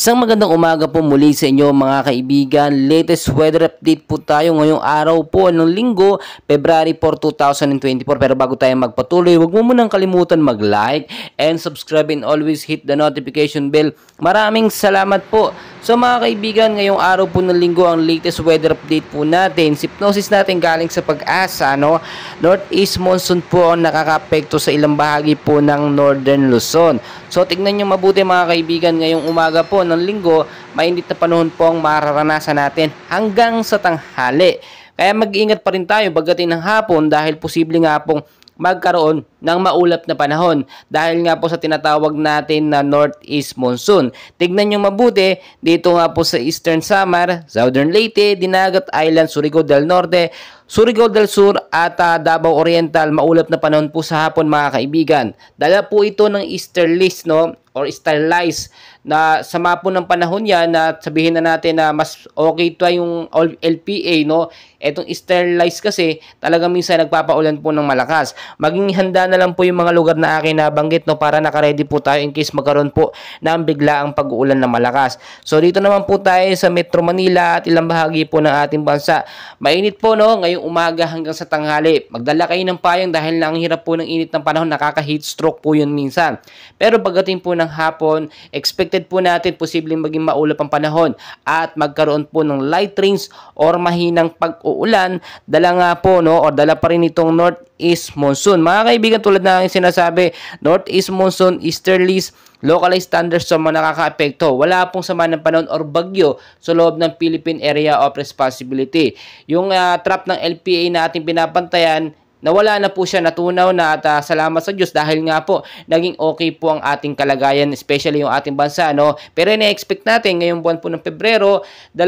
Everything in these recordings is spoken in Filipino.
Isang magandang umaga po muli sa inyo mga kaibigan. Latest weather update po tayo ngayong araw po ng linggo, February 4, 2024. Pero bago tayo magpatuloy, huwag mo munang kalimutan mag-like and subscribe and always hit the notification bell. Maraming salamat po. So mga kaibigan, ngayong araw po ng linggo, ang latest weather update po natin. Hypnosis natin galing sa Pag-asa, no? Northeast monsoon po ang nakakaapekto sa ilang bahagi po ng Northern Luzon. So tignan nyo mabuti mga kaibigan, ngayong umaga po ng linggo, mainit na panahon po ang mararanasan natin hanggang sa tanghali. Kaya mag-iingat pa rin tayo pagdating ng hapon dahil posible nga pong magkaroon ng maulap na panahon dahil nga po sa tinatawag natin na Northeast Monsoon. Tignan nyo mabuti, dito nga po sa Eastern Samar, Southern Leyte, Dinagat Island, Surigao del Norte, Surigao del Sur at Davao Oriental, maulap na panahon po sa hapon mga kaibigan. Dala po ito ng easterlies, no? Or sterlize na sama po ng panahon yan na sabihin na natin na mas okay ito yung LPA, no? Etong sterlize kasi talagang minsan nagpapaulan po ng malakas. Maging handa na lang po yung mga lugar na akin nabanggit, no, para naka-ready po tayo in case magkaroon po ng biglaang pag-uulan na malakas. So dito naman po tayo sa Metro Manila at ilang bahagi po ng ating bansa. Mainit po, no, ngayong umaga hanggang sa tanghali. Magdala kayo ng payong dahil na ang hirap po ng init ng panahon, nakaka-heat stroke po yun minsan. Pero pagdating po ng hapon, expected po natin posibleng maging maulap ang panahon at magkaroon po ng light rains or mahinang pag-uulan. Dala nga po, no, o dala pa rin itong Northeast Monsoon. Mga kaibigan, tulad na ang sinasabi, Northeast Monsoon, Easterlies, localized thunderstorm ang nakaka-apekto. Wala pong sama ng panahon or bagyo sa loob ng Philippine Area of Responsibility. Yung trap ng LPA na ating pinapantayan, nawala na po siya, natunaw na at salamat sa Diyos dahil nga po naging okay po ang ating kalagayan, especially yung ating bansa, no? Pero ina-expect natin ngayong buwan po ng Pebrero, 2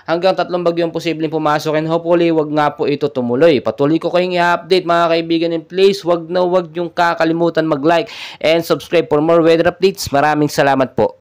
hanggang 3 bagyong posibleng pumasok and hopefully wag nga po ito tumuloy. Patuloy ko kayong i-update mga kaibigan, and please wag yung kakalimutan mag-like and subscribe for more weather updates. Maraming salamat po.